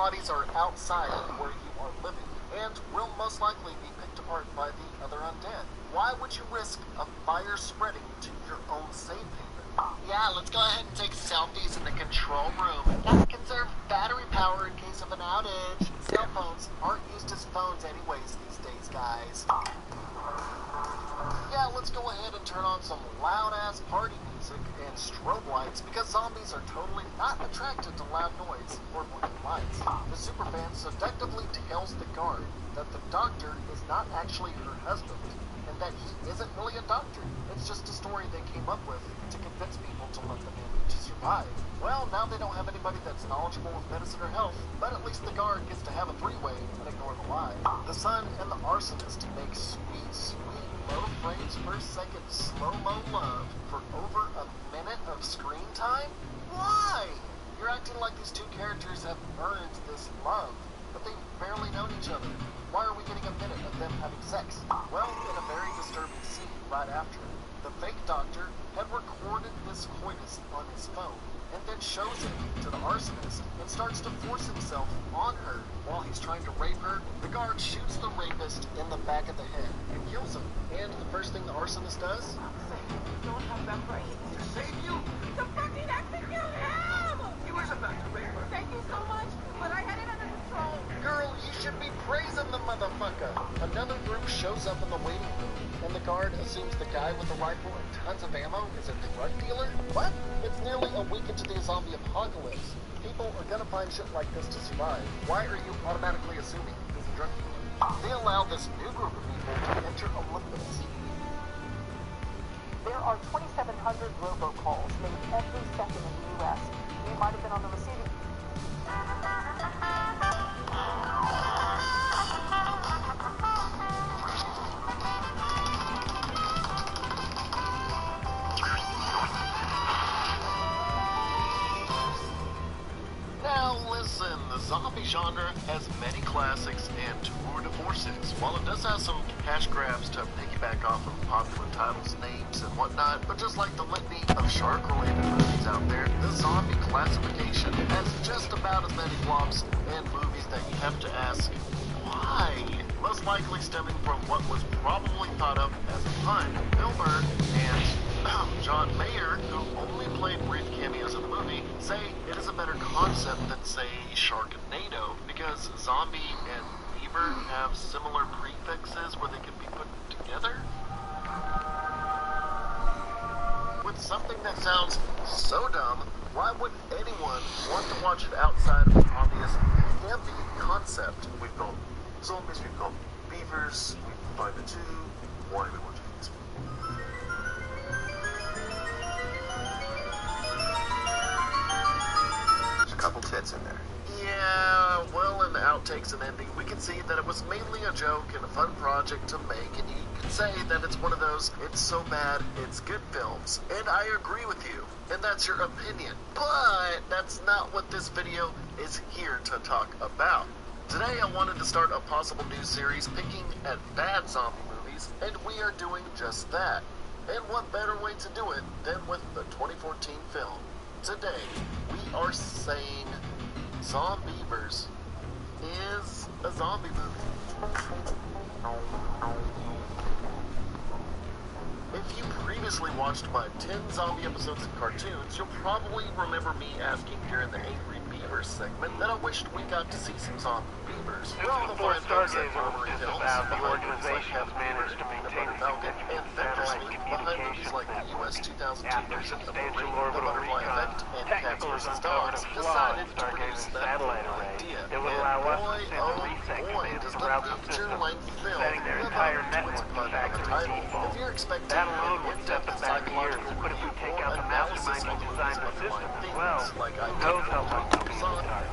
bodies are outside where you are living, and will most likely be picked apart by the other undead. Why would you risk a fire spreading to your own safe haven? Yeah, let's go ahead and take selfies in the control room. Gotta conserve battery power in case of an outage. Cell phones aren't used as phones anyways these days, guys. Yeah, let's go ahead and turn on some loud-ass party music and strobe lights because zombies are totally not attracted to loud noise or blinking lights. The superfan seductively tells the guard that the doctor is not actually her husband and that he isn't really a doctor. It's just a story they came up with to convince people to let them in to survive. Well, now they don't have anybody that's knowledgeable with medicine or health, but at least the guard gets to have a three-way and ignore the lie. The son and the arsonist make sweet low frames per second slow-mo love for over a minute of screen time? Why? You're acting like these two characters have earned this love, but they've barely known each other. Why are we getting a minute of them having sex? Well, in a very disturbing scene right after, the fake doctor had recorded this coitus on his phone and then shows it to the arsonist and starts to force himself on her while he's trying to rape her. The guard shoots the rapist in the back of the head and kills him. And the first thing the arsonist does? You don't have that right. To save you? To fucking execute him! He was about to rape her. Thank you so much, but I had it under control. Girl, you should be praising the motherfucker. Another group shows up in the waiting room, and the guard assumes the guy with the rifle and tons of ammo is a drug dealer? What? It's nearly a week into the zombie apocalypse. People are gonna find shit like this to survive. Why are you automatically assuming he's a drug dealer? They allow this new group of people to enter Olympus. There are 2,700 robocalls made every second in the U.S. You might have been on the receiving. The zombie genre has many classics and tour de forces. While it does have some cash grabs to piggyback off of popular titles, names, and whatnot, but just like the litany of shark-related movies out there, the zombie classification has just about as many flops and movies that you have to ask, why? Most likely stemming from what was probably thought of as a pun. Bill Burr and John Mayer, who only played brief cameos in the movie, say it is a better concept than, say, Sharknado, because zombie and beaver have similar prefixes where they can be put together. With something that sounds so dumb, why would anyone want to watch it outside of the obvious campy concept? We've got zombies, we've got beavers, we find the two. Why are we watching this? There's a couple tits in there. Yeah, well, in the outtakes and ending, we can see that it was mainly a joke and a fun project to make, and you can say that it's one of those, it's so bad, it's good films. And I agree with you, and that's your opinion. But that's not what this video is here to talk about. Today I wanted to start a possible new series picking at bad zombie movies, and we are doing just that. And what better way to do it than with the 2014 film. Today, we are saying Zombievers is a zombie movie. If you previously watched my 10 zombie episodes of cartoons, you'll probably remember me asking during the Angry Beavers segment that I wished we got to see some zombie beavers. Well, the fourth Stargazer disavowed the organization has managed to maintain a significant satellite communications network. After substantial orbital recon, technical uncovered a flaw in Stargazer's satellite array that would allow us to send a reset command throughout the system, setting their entire network to factory default. That alone would set them back years, but if we take out the mastermind who designed the system as well, who knows how long we'll be in the dark.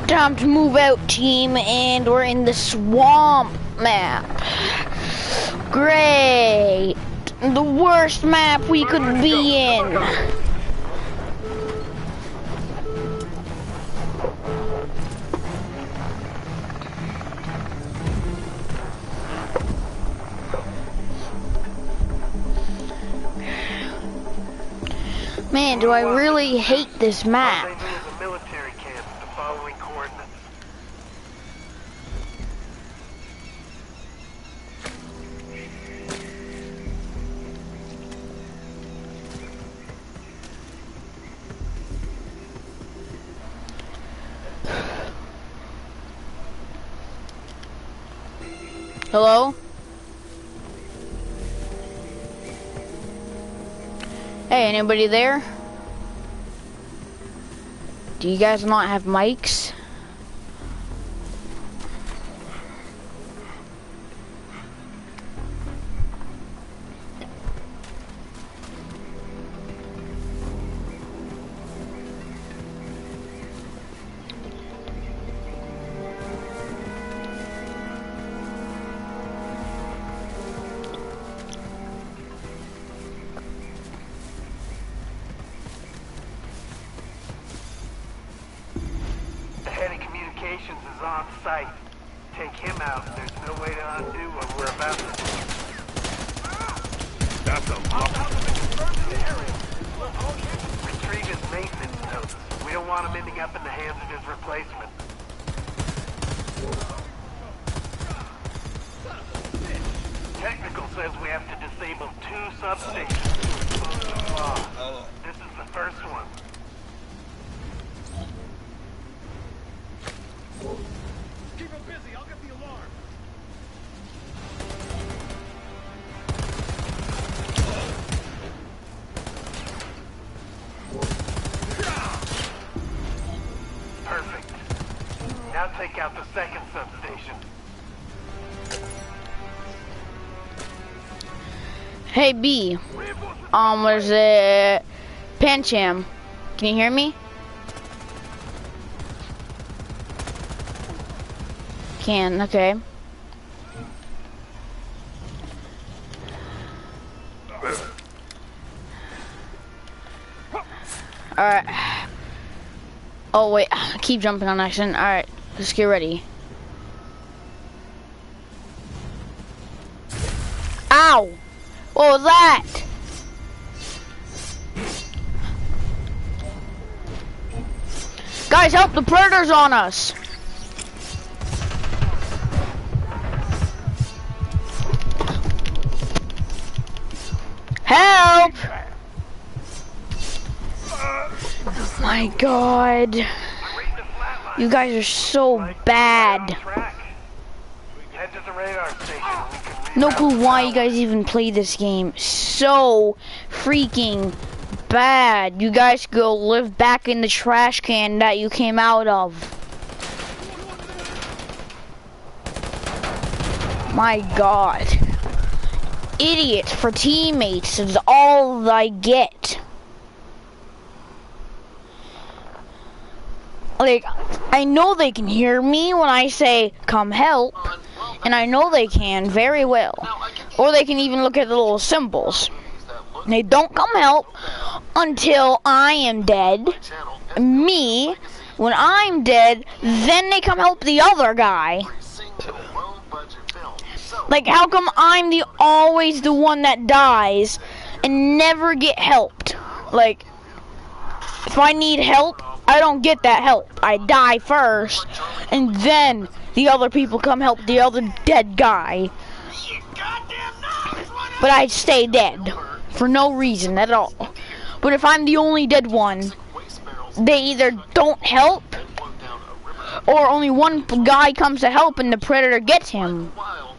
Time to move out, team, and we're in the swamp map. Great! The worst map we could be in. Man, do I really hate this map. Rendezvous is a military camp. The following coordinates. Hello? Hey, anybody there? Do you guys not have mics? The head of communications is on site. Take him out, and there's no way to undo what we're about to do. That's a Retrieve his maintenance notes. We don't want him ending up in the hands of his replacement. Technical says we have to disable 2 substations to expose the flaw. This is the first one. Keep him busy. I'll get the alarm. Perfect. Now take out the second substation. Hey, B. What is it? Pancham. Can you hear me? Can, okay. Alright. Oh wait, I keep jumping on accident. Alright, let's get ready. Ow! What was that? Guys, help! The Predator's on us! Help! Oh my god. You guys are so bad. Head to the radar station. No clue why you guys even play this game. So freaking bad. You guys go live back in the trash can that you came out of. My god. Idiots for teammates is all I get. Like, I know they can hear me when I say, come help. And I know they can very well. Or they can even look at the little symbols. And they don't come help until I am dead. Me, when I'm dead, then they come help the other guy. Like, how come I'm always the one that dies and never get helped? Like, if I need help, I don't get that help. I die first, and then the other people come help the other dead guy. But I stay dead for no reason at all. But if I'm the only dead one, they either don't help, or only one guy comes to help and the Predator gets him.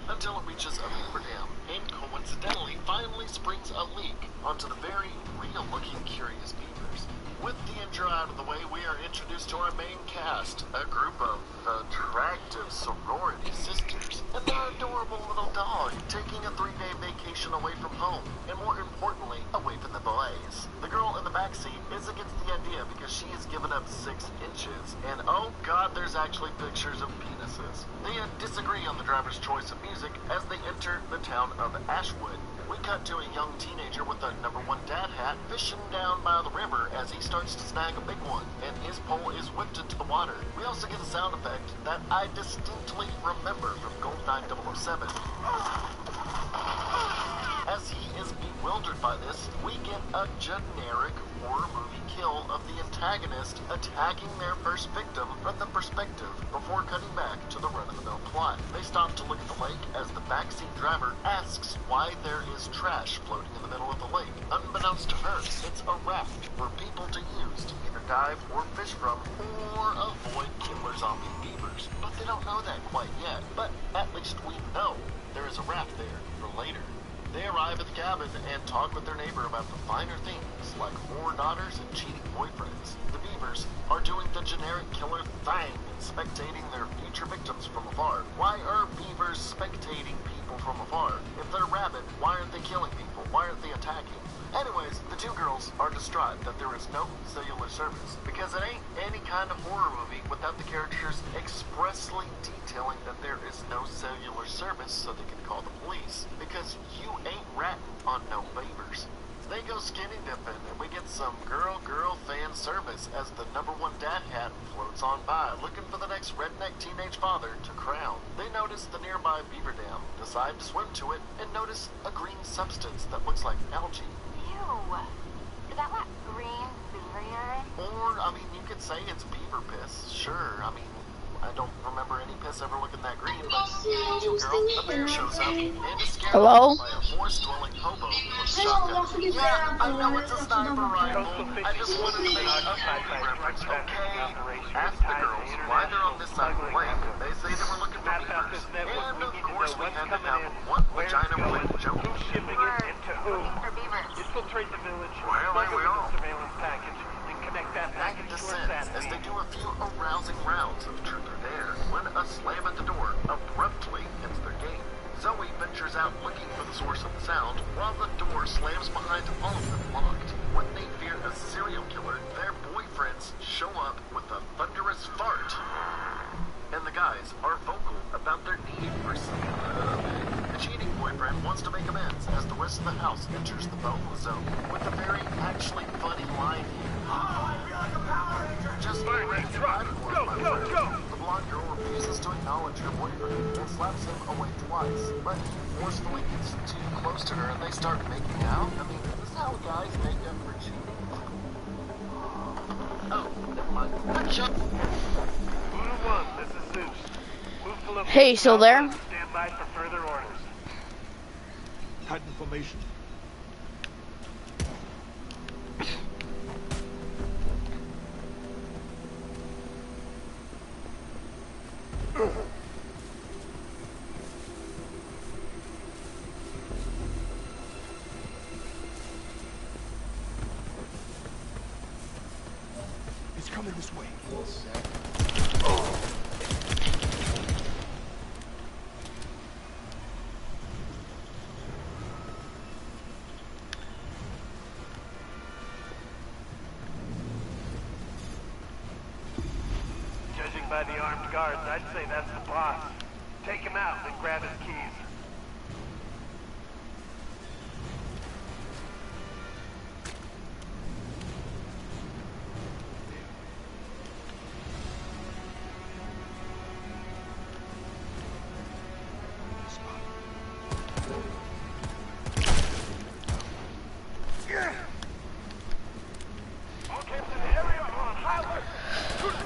Until it reaches a beaver dam and coincidentally finally springs a leak onto the very real-looking curious beavers. With the intro out of the way, we are introduced to our main cast, a group of attractive sorority sisters, and their adorable little dog taking a 3-day vacation away from home, and more importantly, away from the boys. The girl in the backseat is against the idea because she has given up 6 inches, and oh god, there's actually pictures of penises. They disagree on the driver's choice of music as they enter the town of Ashwood. We cut to a young teenager with a #1 dad hat fishing down by the river as he starts to snag a big one, and his pole is whipped into the water. We also get a sound effect that I distinctly remember from GoldenEye 007. As he is bewildered by this, we get a generic horror movie kill of the antagonist attacking their first victim from the perspective before cutting back to the run-of-the-mill plot. They stop to look at the lake as the backseat driver asks why there is trash floating in the middle of the lake. Unbeknownst to her, it's a raft for people to use to either dive or fish from or avoid killer zombie beavers. But they don't know that quite yet. But at least we know there is a raft there for later. They arrive at the cabin and talk with their neighbor about the finer things, like more daughters and cheating boyfriends. The beavers are doing the generic killer thing and spectating their future victims from afar. Why are beavers spectating people from afar? If they're rabid, why aren't they killing people? Why aren't they attacking? Anyways, the two girls are distraught that there is no cellular service, because it ain't any kind of horror movie without the characters expressly detailing that there is no cellular service so they can call the police, because you ain't ratting on no beavers. They go skinny dipping, and we get some girl fan service as the #1 dad hat floats on by, looking for the next redneck teenage father to crown. They notice the nearby beaver dam, decide to swim to it, and notice a green substance that looks like algae. Ew. Is that what green beaver urine? Or, I mean, you could say it's beaver piss. Sure, I mean, I don't remember any piss ever looking that green, but you girl, a bear shows up and is scared Hello? by a forest-dwelling hobo with a shotgun. Yeah, I know it's a sniper rifle. I just wanted to make a movie reference, okay? Ask the girls why they're on this side of the lake. They say they were looking for beavers. And of course we had to have one vagina-related joke. Who's shipping it and to whom? For beavers. Infiltrate the village, Well, smuggle we in all. the surveillance package, and connect that Night package to our descends as satellite. they do a few arousing rounds of truth or dare when a slam at the door abruptly ends their game. Zoe ventures out looking for the source of the sound while the door slams behind all of them locked. When they fear a serial killer, their boyfriends show up with a thunderous fart. And the guys are vocal about their need for some The cheating boyfriend wants to make amends as the rest of the house enters the boneless zone with a very actually funny line here. Just like ready to ride for it, my friend. The blonde girl refuses to acknowledge her boyfriend and slaps him away twice, but he forcefully gets too close to her and they start making out. I mean, is this how guys make up for cheating? Oh, never mind. Shut. Voodoo 1, this is Zeus. Move to location Hey, still there? Alpha and stand by for further orders. Titan formation. It's coming this way. Judging by the armed guards, I'd say that's the boss. Take him out and grab his keys. All camps in the area are on high alert.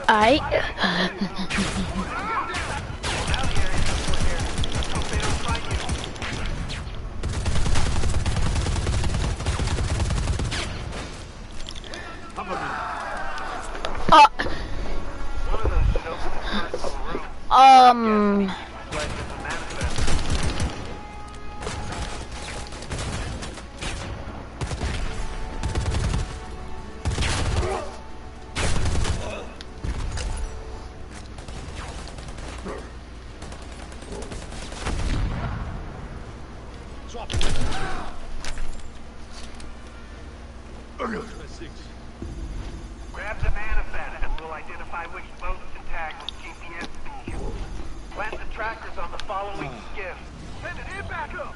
I. Now the area's up for here. Let's hope they don't find you. One of those should open the first room. Like it's a manifest. Swap. Grab the manifest and we'll identify which boat to tag with GPS feed. Plant the trackers on the following skiff. Send it in back up.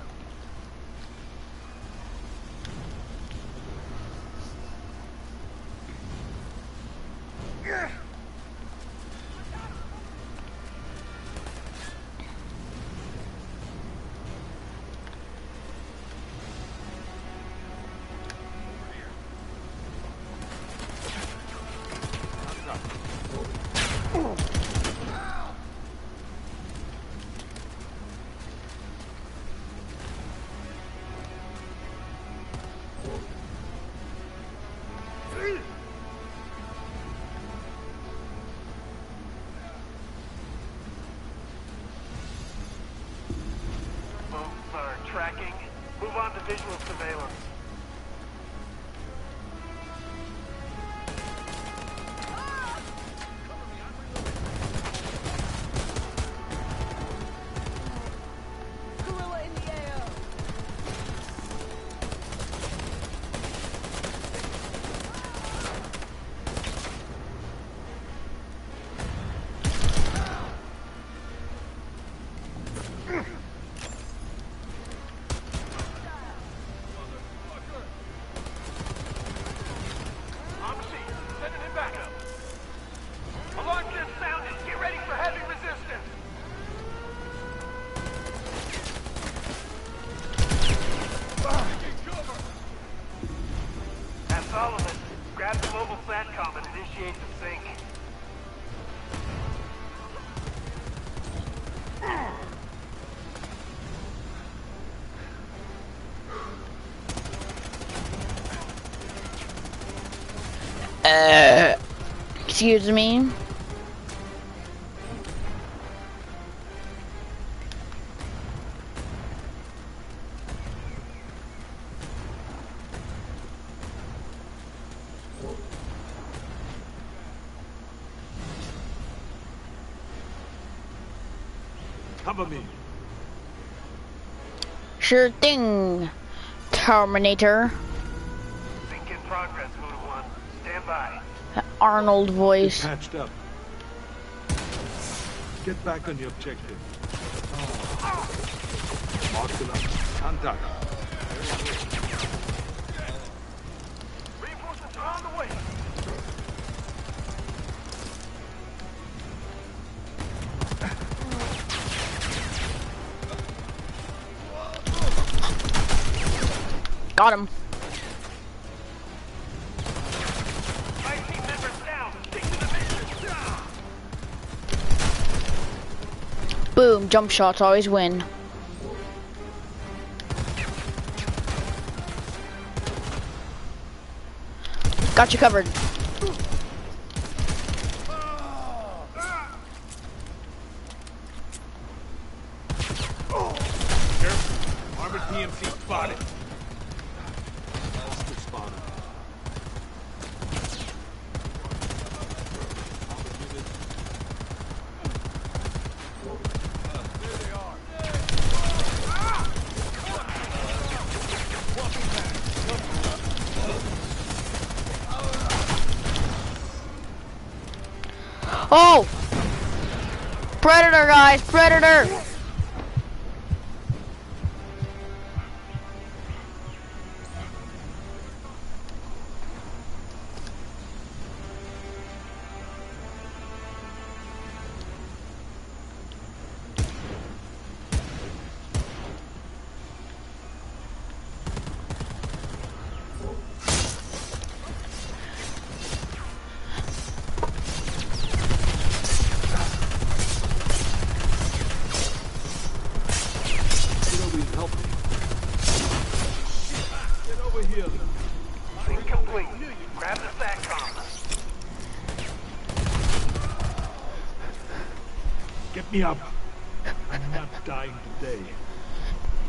are tracking. Move on to visual surveillance. Gorilla in the AO. On scene. Sending in backup. Alarm just sounded. Get ready for heavy resistance. That's all of it. Grab the mobile SATCOM and initiate the sync. Excuse me. Cover me. Sure thing, Terminator. Sync in progress, Voodoo 1. Stand by. That Arnold Get voice. patched up. Get back on the objective. Mark it up. Contact. Reinforcements are on the way. Got him. Five team members down. Stick to the mission. Boom. Jump shots always win. Got you covered. Careful. Armored PMC spotted. Hostile spotted. Oh! Predator, guys! Predator! Get over here, help me. Get over here. Sync complete. Grab the SATCOM. Get me up. I'm not dying today.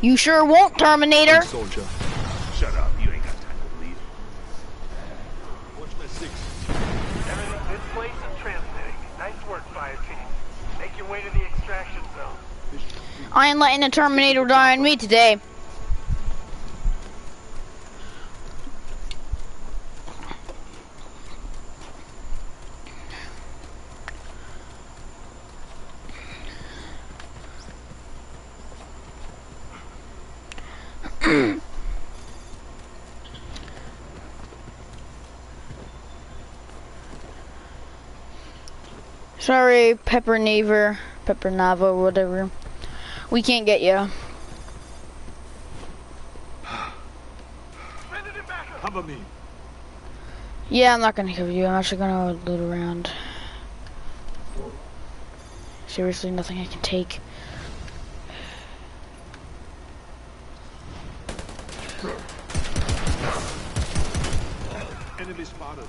You sure won't, Terminator! Soldier. Shut up. You ain't got time to bleed. Watch my six. Everything's in place and transmitting. Nice work, fire team. Make your way to the extraction zone. This should be I ain't letting the Terminator die on me today. Sorry, Pepper Nava, whatever. We can't get you. Predator backup. cover me. Yeah, I'm not gonna cover you. I'm actually gonna loot around. Seriously, nothing I can take. Enemy spotted.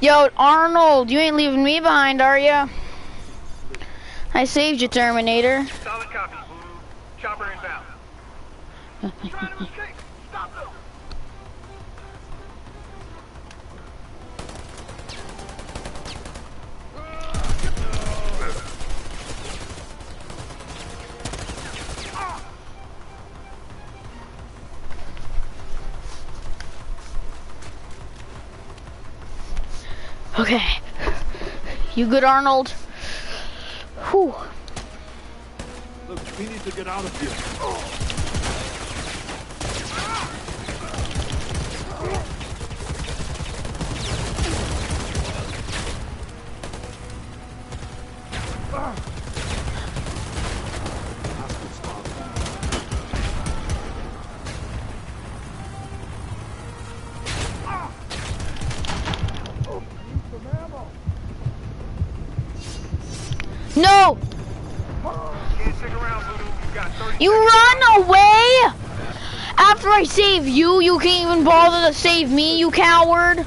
Yo, Arnold, you ain't leaving me behind, are ya? I saved you, Terminator. Solid copy. Chopper inbound. Trying to escape. Stop them. Okay. You good, Arnold? Whew. Look, we need to get out of here. No! Can't stick around, Voodoo. You got 30 You seconds. run away! After I save you, you can't even bother to save me, you coward!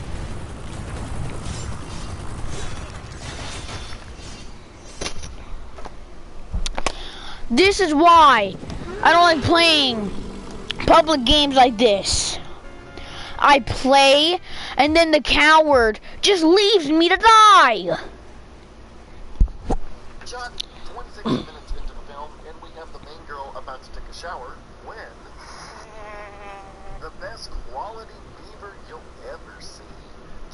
This is why I don't like playing public games like this. I play, and then the coward just leaves me to die! Shot 26 minutes into the film, and we have the main girl about to take a shower when the best quality beaver you'll ever see.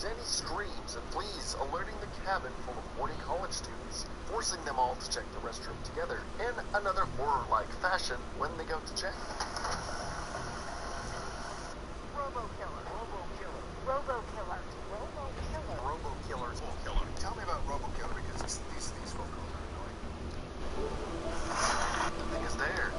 Jenny screams and flees, alerting the cabin full of horny college students, forcing them all to check the restroom together in another horror-like fashion when they go to check. Robo-killer. Robo-killer. Robo-killer. Robo-killer. Robo-killer's will killer. Tell me about Robo-killer because these phone calls are annoying. The thing is there.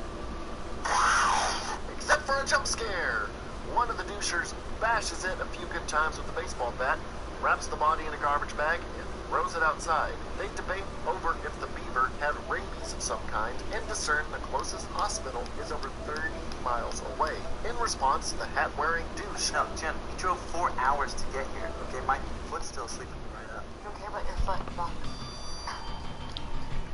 Except for a jump scare. One of the douchers bashes it a few good times with the baseball bat, wraps the body in a garbage bag, and throws it outside. They debate over if the beaver had rabies of some kind and discern the closest hospital is over 30 miles away. In response, the hat-wearing douche. No, Jim, you drove 4 hours to get here, okay? My foot's still sleeping right up. I don't care about your foot, fuck.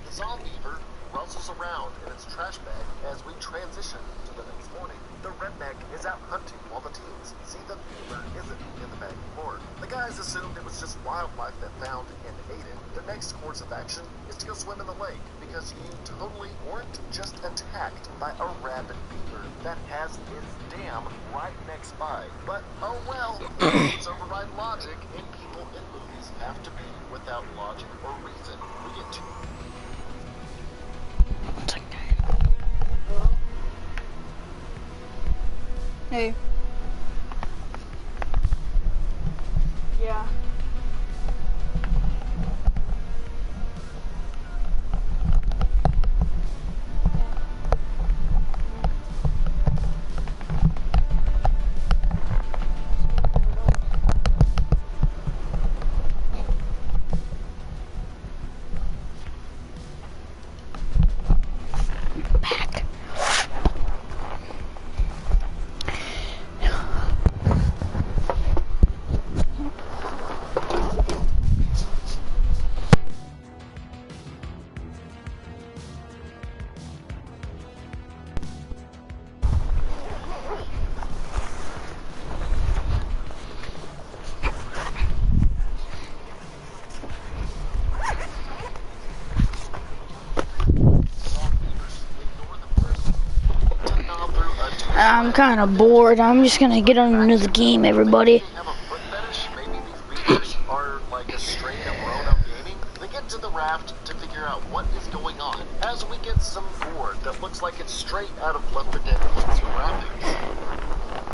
The zombie beaver rustles around in its trash bag as we transition to the next morning. The redneck is out hunting while the teens see the beaver isn't in the bag anymore. The guys assumed it was just wildlife that found and ate it. The next course of action is to go swim in the lake because you totally weren't just attacked by a rabid beaver that has its dam right next by. But oh well, it's override logic, and people in movies have to be without logic or reason. We get to Hey. Yeah. Back. I'm kind of bored. I'm just gonna get on another game, everybody. have a foot fetish. Maybe these beavers are like a straight up grown-up gaming. They get to the raft to figure out what is going on as we get some gore that looks like it's straight out of Left 4 Dead.